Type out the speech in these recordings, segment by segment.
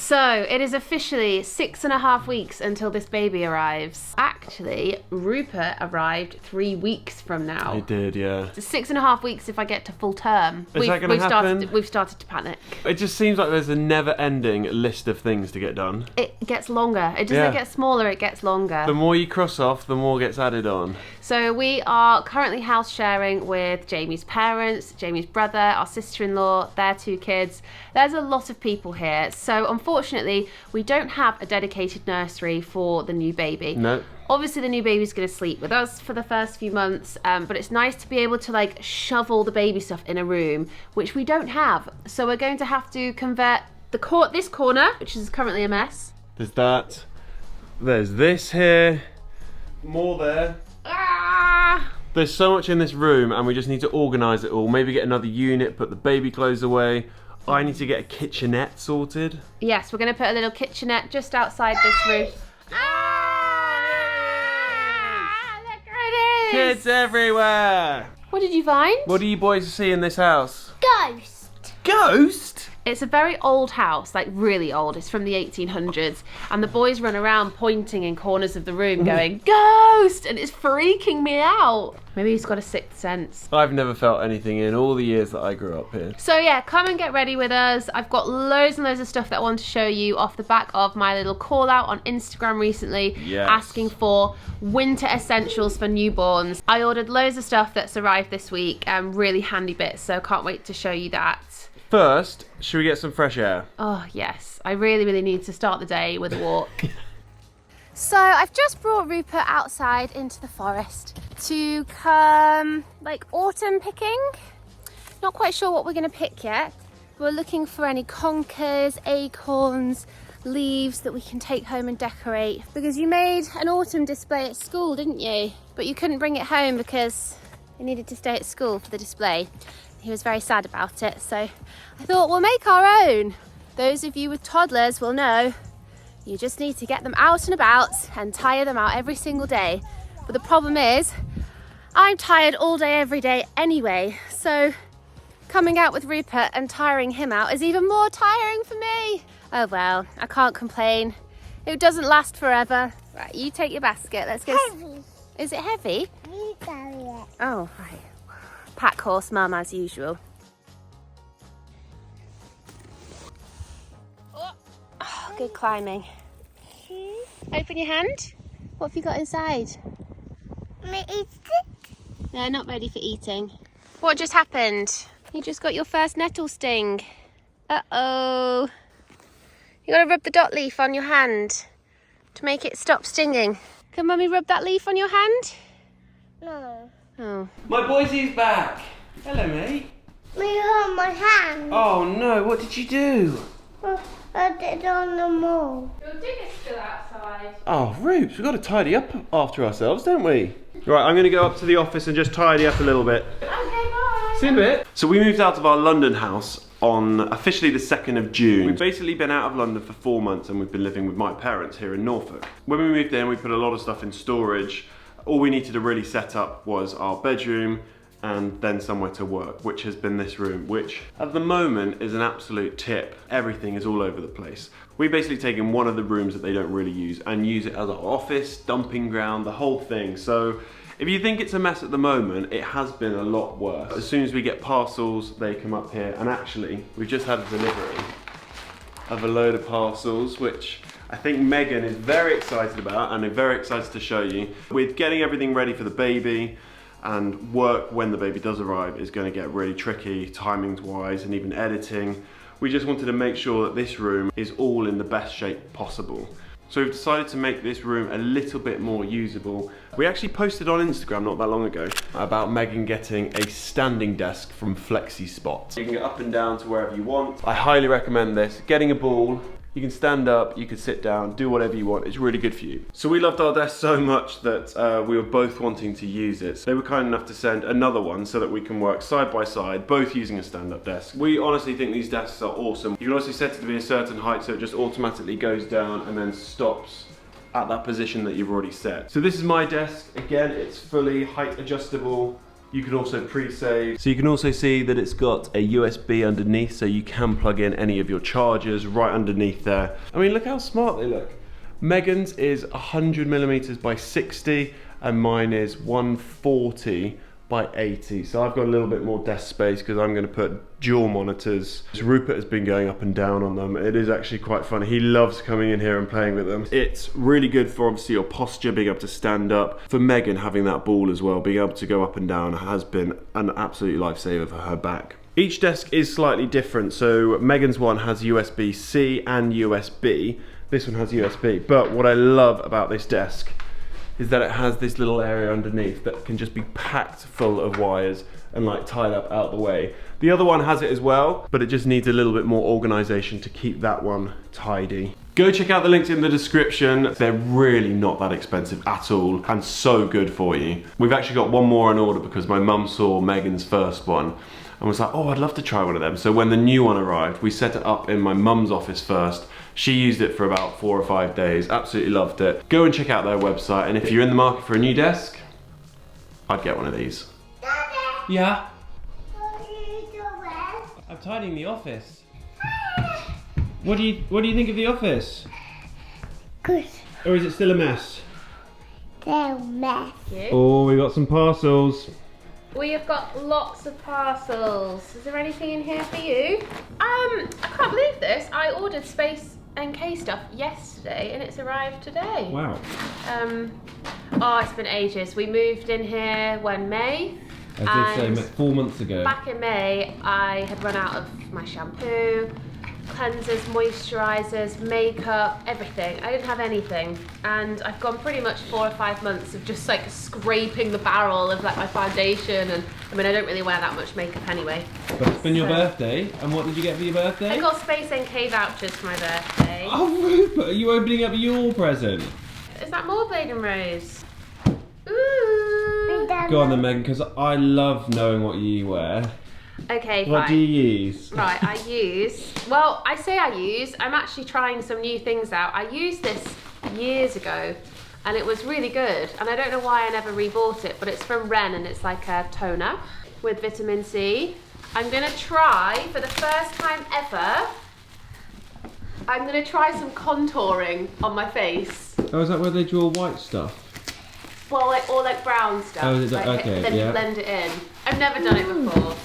So it is officially 6.5 weeks until this baby arrives. Actually, Rupert arrived 3 weeks from now. He did, yeah. So 6.5 weeks if I get to full term. Is that going to happen? We've started to panic. It just seems like there's a never-ending list of things to get done. It gets longer. It doesn't get smaller, it gets longer. The more you cross off, the more gets added on. So we are currently house sharing with Jamie's parents, Jamie's brother, our sister-in-law, their 2 kids. There's a lot of people here. So unfortunately, we don't have a dedicated nursery for the new baby. No. Obviously, the new baby's going to sleep with us for the first few months, but it's nice to be able to like shovel the baby stuff in a room, which we don't have. So we're going to have to convert this corner, which is currently a mess. There's that. There's this here. More there. There's so much in this room and we just need to organise it all. Maybe get another unit, put the baby clothes away. I need to get a kitchenette sorted. Yes, we're going to put a little kitchenette just outside this room. Look where it is! Kids everywhere! What did you find? What do you boys see in this house? Ghost. Ghost? It's a very old house, like really old. It's from the 1800s. And the boys run around pointing in corners of the room going, ghost! And it's freaking me out. Maybe he's got a sixth sense. I've never felt anything in all the years that I grew up here. So yeah, come and get ready with us. I've got loads and loads of stuff that I want to show you off the back of my little call out on Instagram recently, asking for winter essentials for newborns. I ordered loads of stuff that's arrived this week, really handy bits, so can't wait to show you that. First, should we get some fresh air? Oh yes, I really, really need to start the day with a walk. So I've just brought Rupert outside into the forest to come like autumn picking. Not quite sure what we're going to pick yet. We're looking for any conkers, acorns, leaves that we can take home and decorate. Because you made an autumn display at school, didn't you? But you couldn't bring it home because you needed to stay at school for the display. He was very sad about it, so I thought we'll make our own. Those of you with toddlers will know you just need to get them out and about and tire them out every single day. But the problem is, I'm tired all day, every day anyway, so coming out with Rupert and tiring him out is even more tiring for me. Oh well, I can't complain. It doesn't last forever. Right, you take your basket, let's go. Heavy. Is it heavy? You carry it. Oh, right. Pack horse mum as usual. Oh, good climbing. Open your hand. What have you got inside? May eat it? No, not ready for eating. What just happened? You just got your first nettle sting. Uh-oh. You gotta rub the dot leaf on your hand to make it stop stinging. Can mummy rub that leaf on your hand? No. Oh. My boysie's back. Hello, mate. Me hold my hand. Oh no, what did you do? I did on the mall. Your digger's still outside. Oh, Rupes, we've got to tidy up after ourselves, don't we? Right, I'm going to go up to the office and just tidy up a little bit. Okay, bye. See you in a bit. So we moved out of our London house on officially the 2nd of June. We've basically been out of London for 4 months and we've been living with my parents here in Norfolk. When we moved in, we put a lot of stuff in storage. All we needed to really set up was our bedroom and then somewhere to work, which has been this room, which at the moment is an absolute tip. Everything is all over the place. We've basically taken one of the rooms that they don't really use and use it as our office, dumping ground, the whole thing. So if you think it's a mess at the moment, it has been a lot worse. As soon as we get parcels, they come up here, and actually, we've just had a delivery of a load of parcels, which I think Megan is very excited about and I'm very excited to show you. With getting everything ready for the baby, and work when the baby does arrive is going to get really tricky, timings wise, and even editing. We just wanted to make sure that this room is all in the best shape possible. So we've decided to make this room a little bit more usable. We actually posted on Instagram not that long ago about Megan getting a standing desk from Flexi Spot. You can get up and down to wherever you want. I highly recommend this. Getting a ball, you can stand up, you can sit down, do whatever you want. It's really good for you. So we loved our desk so much that we were both wanting to use it. So they were kind enough to send another one so that we can work side by side, both using a stand-up desk. We honestly think these desks are awesome. You can also set it to be a certain height so it just automatically goes down and then stops at that position that you've already set. So this is my desk. Again, it's fully height adjustable. You can also pre-save. So you can also see that it's got a USB underneath, so you can plug in any of your chargers right underneath there. I mean, look how smart they look. Megan's is 100mm by 60 and mine is 140 by 80. So I've got a little bit more desk space because I'm going to put dual monitors. Rupert has been going up and down on them. It is actually quite fun. He loves coming in here and playing with them. It's really good for obviously your posture, being able to stand up. For Megan, having that ball as well, being able to go up and down has been an absolute lifesaver for her back. Each desk is slightly different. So Megan's one has USB-C and USB. This one has USB. But what I love about this desk is that it has this little area underneath that can just be packed full of wires and like tied up out the way. The other one has it as well, but it just needs a little bit more organization to keep that one tidy. Go check out the links in the description. They're really not that expensive at all and so good for you. We've actually got one more in order because my mum saw Megan's first one and was like, oh, I'd love to try one of them. So when the new one arrived, we set it up in my mum's office first. She used it for about 4 or 5 days, absolutely loved it. Go and check out their website, and if you're in the market for a new desk, I'd get one of these. Daddy, Yeah? what are you doing? I'm tidying the office. What do you think of the office? Good. Or is it still a mess? They're mess. Oh, we got some parcels. We have got lots of parcels. Is there anything in here for you? I can't believe this. I ordered Space NK stuff yesterday and it's arrived today. Wow. Oh, it's been ages. We moved in here when May. I did say 4 months ago. Back in May, I had run out of my shampoo, cleansers, moisturisers, makeup, everything. I didn't have anything, and I've gone pretty much 4 or 5 months of just like scraping the barrel of like my foundation, and I mean I don't really wear that much makeup anyway. But it's been your birthday, and what did you get for your birthday? I got Space NK vouchers for my birthday. Oh, Rupert, are you opening up your present? Is that more Blade and Rose? Ooh. Go on then, Megan, because I love knowing what you wear. Okay, What fine. do you use? Right, I say I'm actually trying some new things out. I used this years ago and it was really good, and I don't know why I never rebought it, but it's from Ren and it's like a toner with vitamin C. I'm gonna try, for the first time ever, I'm gonna try some contouring on my face. Oh, is that where they draw white stuff? Well, like, or like brown stuff. Oh, is it that? Like, Okay, then yeah. you blend it in. I've never done it before.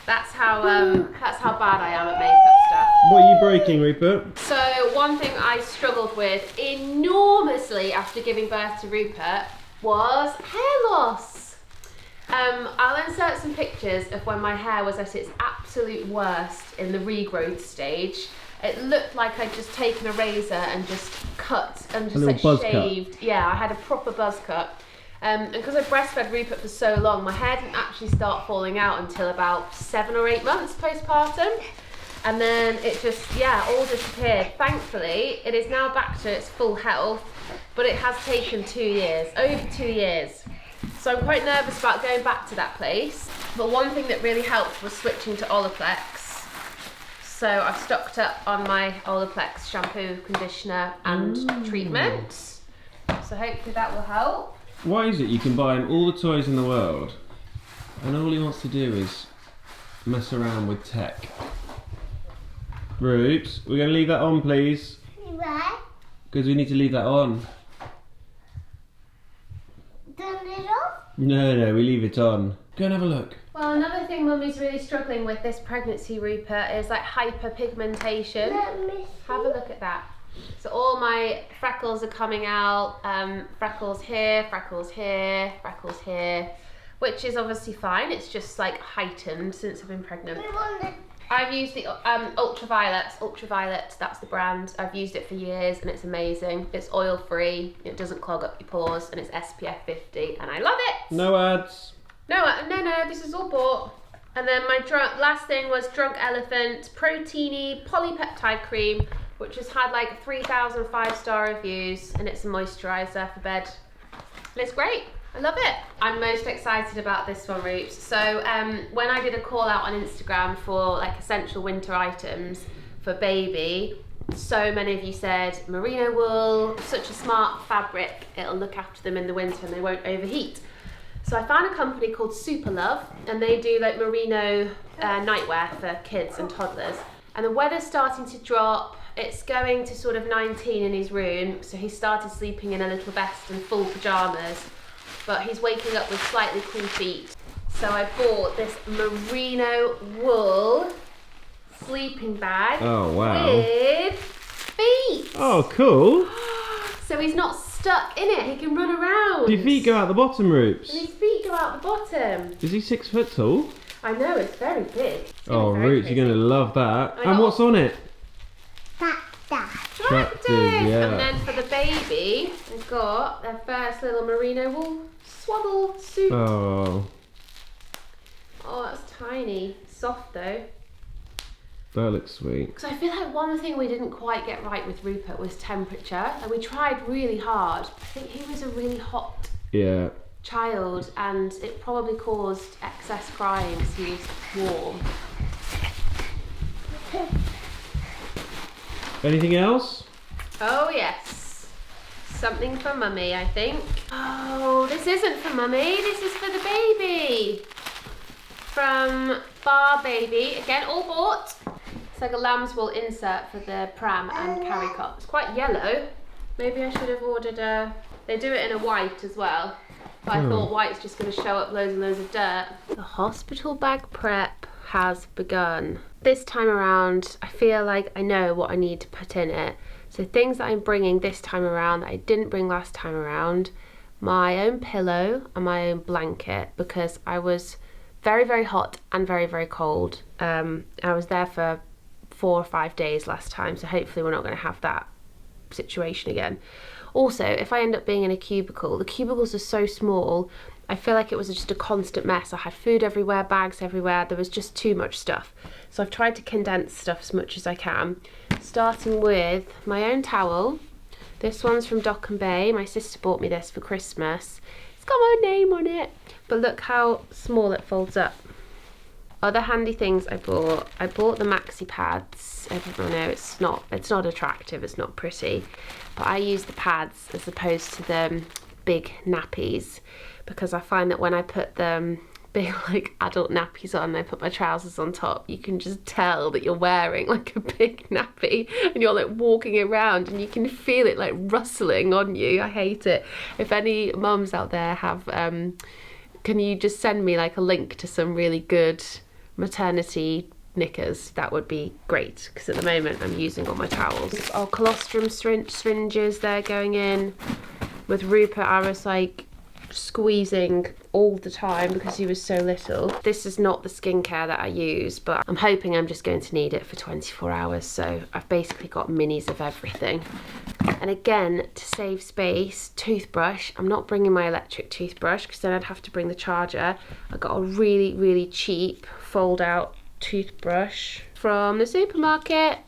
That's how bad I am at makeup stuff. What are you breaking, Rupert? So one thing I struggled with enormously after giving birth to Rupert was hair loss. I'll insert some pictures of when my hair was at its absolute worst in the regrowth stage. It looked like I'd just taken a razor and just cut and just like shaved. Cut. Yeah, I had a proper buzz cut. And because I breastfed Rupert for so long, my hair didn't actually start falling out until about 7 or 8 months postpartum. And then it just, yeah, all disappeared. Thankfully, it is now back to its full health, but it has taken 2 years, over 2 years. So I'm quite nervous about going back to that place. But one thing that really helped was switching to Olaplex. So I've stocked up on my Olaplex shampoo, conditioner and treatment. So hopefully that will help. Why is it you can buy him all the toys in the world and all he wants to do is mess around with tech? Roots, we're going to leave that on, please. Why? Because we need to leave that on. Turn it off? No, we leave it on. Go and have a look. Well, another thing Mummy's really struggling with this pregnancy, Rupert, is like hyperpigmentation. Let me see. Have a look at that. So all my freckles are coming out, freckles here, freckles here, freckles here, which is obviously fine. It's just like heightened since I've been pregnant. We want it. I've used the Ultraviolet, that's the brand. I've used it for years and it's amazing. It's oil free, it doesn't clog up your pores, and it's SPF 50 and I love it. No ads. No, this is all bought. And then my last thing was Drunk Elephant Proteiny Polypeptide Cream, which has had like 3,000 5-star reviews, and it's a moisturiser for bed. And it's great. I love it. I'm most excited about this one, Roots. So when I did a call out on Instagram for like essential winter items for baby, so many of you said merino wool, such a smart fabric, it'll look after them in the winter and they won't overheat. So I found a company called Super Love, and they do like merino nightwear for kids and toddlers. And the weather's starting to drop. It's going to sort of 19 in his room, so he started sleeping in a little vest and full pajamas, but he's waking up with slightly cool feet. So I bought this merino wool sleeping bag with feet. Oh, cool. So he's not stuck in it, he can run around. Do your feet go out the bottom, Roops? And his feet go out the bottom. Is he 6 foot tall? I know, it's very big. Oh, Roots, you're going to love that. And what's on it? Tractors. Yeah. And then for the baby, they've got their first little merino wool swaddle suit. Oh, That's tiny. Soft though. that looks sweet. Because I feel like one thing we didn't quite get right with Rupert was temperature. And we tried really hard. I think he was a really hot child, and it probably caused excess crying because he was warm. Anything else? Oh yes, something for mummy, I think. Oh, this isn't for mummy, this is for the baby. From Bar Baby, again, all bought. It's like a lamb's wool insert for the pram and carry cot. It's quite yellow. Maybe I should have ordered they do it in a white as well. But I thought white's just going to show up loads and loads of dirt. The hospital bag prep has begun. This time around, I feel like I know what I need to put in it. So things that I'm bringing this time around that I didn't bring last time around, my own pillow and my own blanket, because I was very, very hot and very, very cold. I was there for 4 or 5 days last time, so hopefully we're not going to have that situation again. Also, if I end up being in a cubicle, the cubicles are so small, I feel like it was just a constant mess. I had food everywhere, bags everywhere, there was just too much stuff. So I've tried to condense stuff as much as I can, starting with my own towel. This one's from Dock and Bay. My sister bought me this for Christmas. It's got my name on it, but look how small it folds up. Other handy things I bought the maxi pads. I know it's not attractive, it's not pretty, but I use the pads as opposed to the big nappies, because I find that when I put them big like adult nappies on, I put my trousers on top, you can just tell that you're wearing like a big nappy and you're like walking around and you can feel it like rustling on you. I hate it. If any mums out there have can you just send me like a link to some really good maternity knickers? That would be great, because at the moment I'm using all my towels. Oh, colostrum syringes, they're going in. With Rupert I was like squeezing all the time because he was so little. This is not the skincare that I use, but I'm hoping I'm just going to need it for 24 hours, so I've basically got minis of everything. And again, to save space, toothbrush. I'm not bringing my electric toothbrush because then I'd have to bring the charger. I got a really, really cheap fold out toothbrush from the supermarket.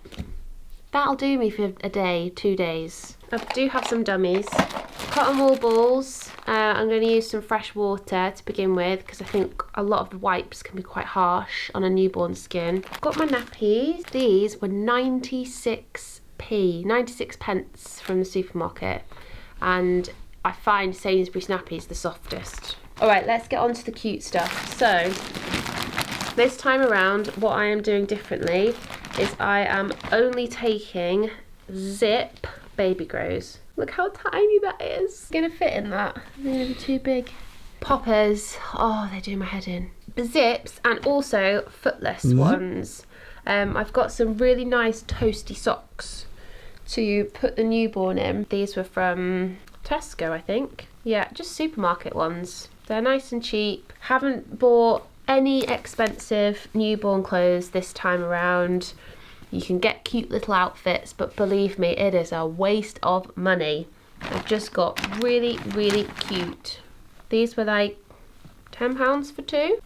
That'll do me for a day, 2 days. I do have some dummies. Cotton wool balls. I'm going to use some fresh water to begin with, because I think a lot of the wipes can be quite harsh on a newborn skin. I've got my nappies. These were 96 pence from the supermarket, and I find Sainsbury's nappies the softest. Alright, let's get on to the cute stuff. So this time around, what I am doing differently is I am only taking Zip baby grows. Look how tiny that is. It's gonna fit in that. They're gonna be too big. Poppers, oh, they do my head in. Zips, and also footless ones. I've got some really nice toasty socks to put the newborn in. These were from Tesco, I think. Yeah, just supermarket ones. They're nice and cheap. Haven't bought any expensive newborn clothes this time around. You can get cute little outfits, but believe me, it is a waste of money. I've just got really, really cute. These were like £10 for 2.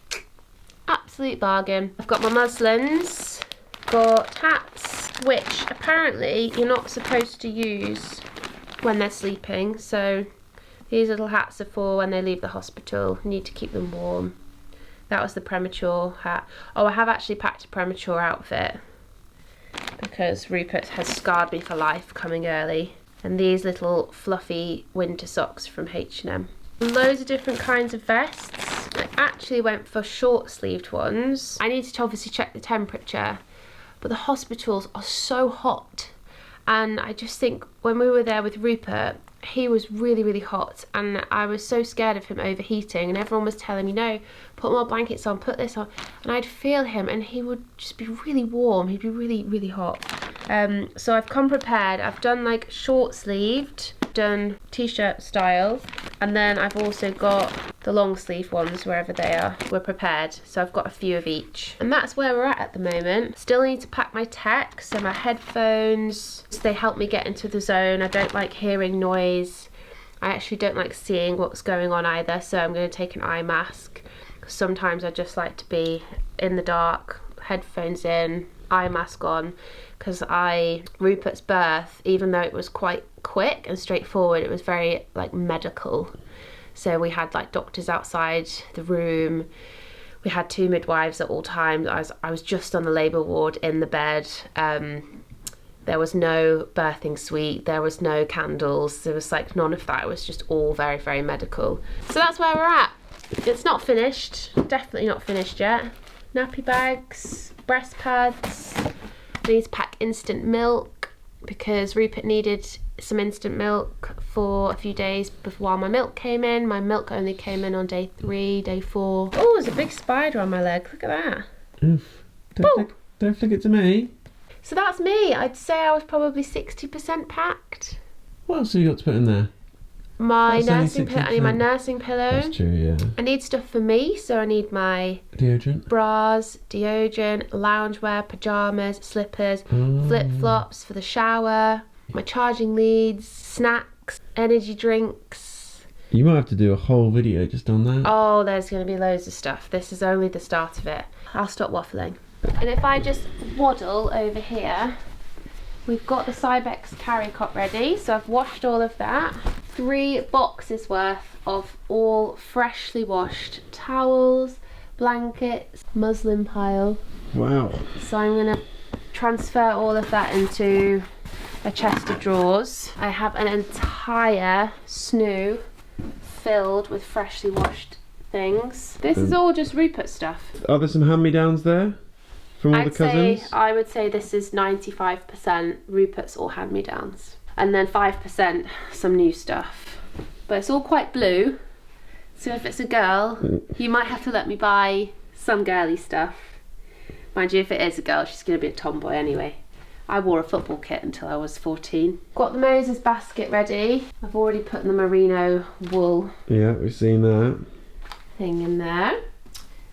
Absolute bargain. I've got my muslins, got hats, which apparently you're not supposed to use when they're sleeping. So these little hats are for when they leave the hospital. You need to keep them warm. That was the premature hat. Oh, I have actually packed a premature outfit because Rupert has scarred me for life coming early. And these little fluffy winter socks from H&M. loads of different kinds of vests. I actually went for short-sleeved ones. I need to obviously check the temperature, but the hospitals are so hot. And I just think when we were there with Rupert, he was really, really hot, and I was so scared of him overheating, and everyone was telling me, no, put more blankets on, put this on, and I'd feel him and he would just be really warm. He'd be really, really hot. So I've come prepared. I've done like short-sleeved, done t-shirt style, and then I've also got the long sleeve ones wherever they are. We're prepared, so I've got a few of each, and that's where we're at the moment. Still need to pack my tech, so my headphones, they help me get into the zone. I don't like hearing noise. I actually don't like seeing what's going on either, so I'm going to take an eye mask, because sometimes I just like to be in the dark, headphones in, eye mask on, because Rupert's birth, even though it was quite quick and straightforward, it was very like medical. So we had like doctors outside the room, we had 2 midwives at all times. I was just on the labour ward in the bed. There was no birthing suite, there was no candles, there was like none of that. It was just all very, very medical. So that's where we're at. It's not finished, definitely not finished yet. Nappy bags, breast pads. I need to pack instant milk because Rupert needed some instant milk for a few days while my milk came in. My milk only came in on day 3, day 4. Oh, there's a big spider on my leg, look at that. Oof. Don't flick it to me. So that's me. I'd say I was probably 60% packed. What else have you got to put in there? My That's only nursing pillow. I need my nursing pillow. That's true, yeah. I need stuff for me, so I need my Deodorant. bras, deodorant, loungewear, pajamas, slippers, flip-flops for the shower, my charging leads, snacks, energy drinks. You might have to do a whole video just on that. Oh, there's going to be loads of stuff. This is only the start of it. I'll stop waffling. And if I just waddle over here, we've got the Cybex carry cot ready, so I've washed all of that. 3 boxes worth of all freshly washed towels, blankets, muslin pile. Wow. So I'm going to transfer all of that into a chest of drawers. I have an entire snoo filled with freshly washed things. This is all just Rupert stuff. Are there some hand-me-downs there from all the cousins? I would say this is 95% Rupert's or hand-me-downs. And then 5% some new stuff. But it's all quite blue. So if it's a girl, you might have to let me buy some girly stuff. Mind you, if it is a girl, she's going to be a tomboy anyway. I wore a football kit until I was 14. Got the Moses basket ready. I've already put the merino wool Yeah, we've seen that. thing in there.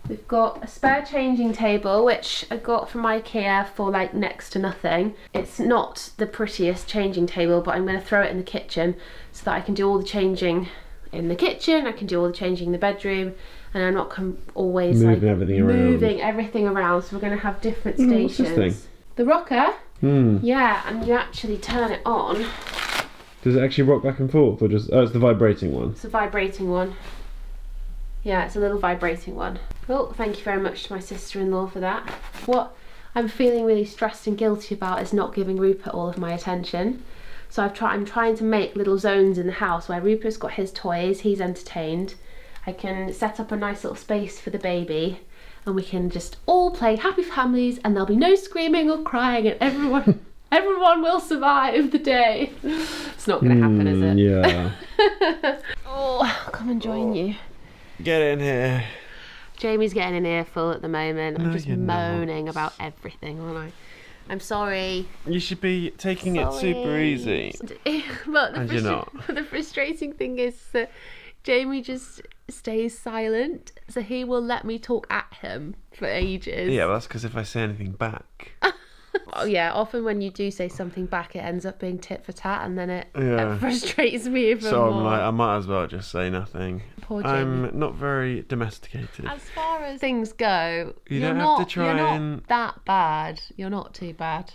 We've got a spare changing table, which I got from IKEA for like next to nothing. It's not the prettiest changing table, but I'm going to throw it in the kitchen so that I can do all the changing in the kitchen, I can do all the changing in the bedroom, and I'm not always moving everything around. So we're going to have different stations. What's this thing? The rocker? Yeah, and you actually turn it on. Does it actually rock back and forth, or just... Oh, it's the vibrating one. It's a vibrating one. Yeah, it's a little vibrating one. Oh, thank you very much to my sister-in-law for that. What I'm feeling really stressed and guilty about is not giving Rupert all of my attention. So I'm trying to make little zones in the house where Rupert's got his toys, he's entertained. I can set up a nice little space for the baby, and we can just all play happy families, and there'll be no screaming or crying, and everyone will survive the day. It's not going to happen, is it? Yeah. Oh, I'll come and join you. Get in here. Jamie's getting an earful at the moment. I'm No, just you're moaning not. about everything, aren't I? I'm sorry. You should be taking it super easy. But And you're not. the frustrating thing is that Jamie just stays silent, so he will let me talk at him for ages. Yeah, well, that's because if I say anything back... Oh yeah, often when you do say something back, it ends up being tit for tat, and then it Yeah. frustrates me even So more. I'm like, I might as well just say nothing. Poor Jamie. I'm not very domesticated. As far as things go, You you're don't not, have to try you're not and- that bad. You're not too bad.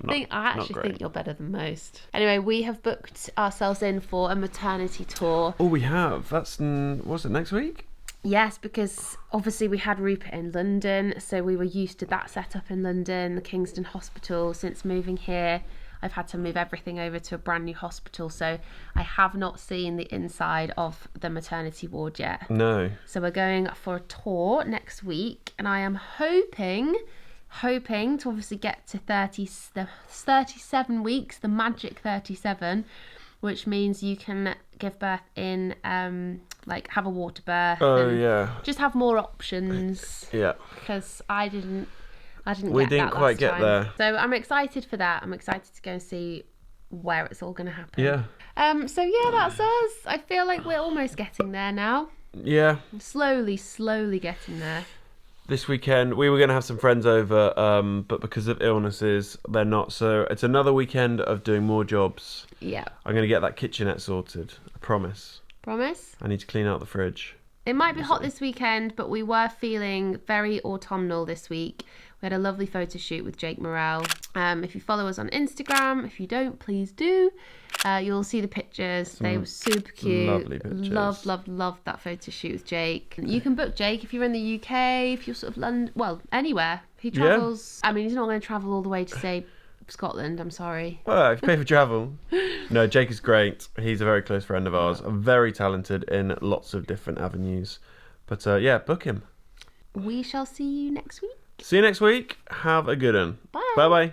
I not actually great. think you're better than most. Anyway, we have booked ourselves in for a maternity tour. Oh, we have. That's, was it next week? Yes, because obviously we had Rupert in London, so we were used to that setup in London, the Kingston Hospital. Since moving here, I've had to move everything over to a brand new hospital, so I have not seen the inside of the maternity ward yet. No. So we're going for a tour next week, and I am hoping to obviously get to 37 weeks, the magic 37, which means you can give birth in like have a water birth. Oh and yeah. Just have more options. Yeah. Because I didn't. We didn't quite get there. So I'm excited for that. I'm excited to go and see where it's all going to happen. Yeah. So yeah, that's us. I feel like we're almost getting there now. Yeah. Slowly getting there. This weekend we were going to have some friends over, but because of illnesses, they're not. So it's another weekend of doing more jobs. Yeah. I'm going to get that kitchenette sorted. I promise. Promise? I need to clean out the fridge. It might be hot this weekend, but we were feeling very autumnal this week. We had a lovely photo shoot with Jake Morrell. If you follow us on Instagram, if you don't, please do. You'll see the pictures. They were super cute. Lovely pictures. Loved that photo shoot with Jake. You can book Jake if you're in the UK, if you're sort of London, well, anywhere. He travels. Yeah. I mean, he's not going to travel all the way to, say, Scotland, I'm sorry. Well, if you pay for travel. No, Jake is great. He's a very close friend of ours. Very talented in lots of different avenues. But yeah, book him. We shall see you next week. See you next week. Have a good one. Bye. Bye-bye.